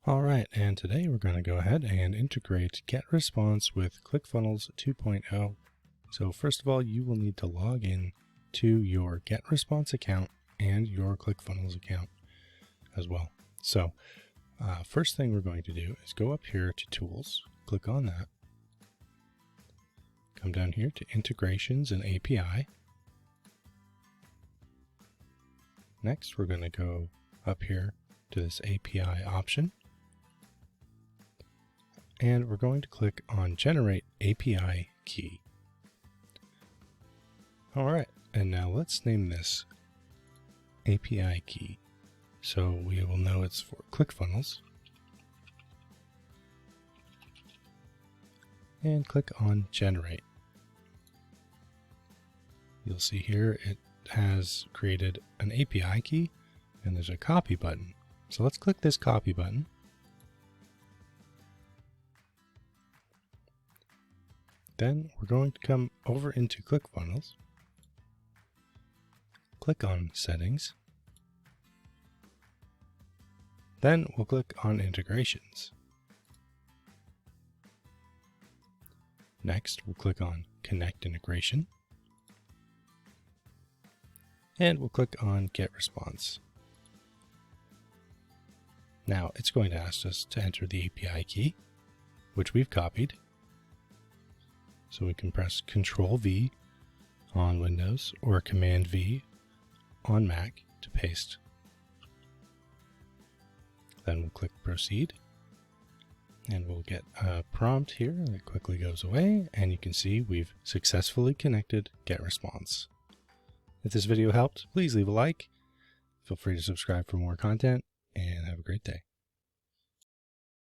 All right, and today we're going to go ahead and integrate GetResponse with ClickFunnels 2.0. So first of all, you will need to log in to your GetResponse account and your ClickFunnels account as well. So first thing we're going to do is go up here to Tools, click on that, come down here to Integrations and API. Next, we're going to go up here to this API option. And we're going to click on Generate API Key. All right, and now let's name this API Key so we will know it's for ClickFunnels. And click on Generate. You'll see here it has created an API key and there's a copy button. So let's click this copy button. Then we're going to come over into ClickFunnels, click on Settings, then we'll click on Integrations. Next, we'll click on Connect Integration, and we'll click on GetResponse. Now it's going to ask us to enter the API key, which we've copied. So we can press Control-V on Windows or Command-V on Mac to paste. Then we'll click Proceed, and we'll get a prompt here that quickly goes away, and you can see we've successfully connected GetResponse. If this video helped, please leave a like. Feel free to subscribe for more content, and have a great day.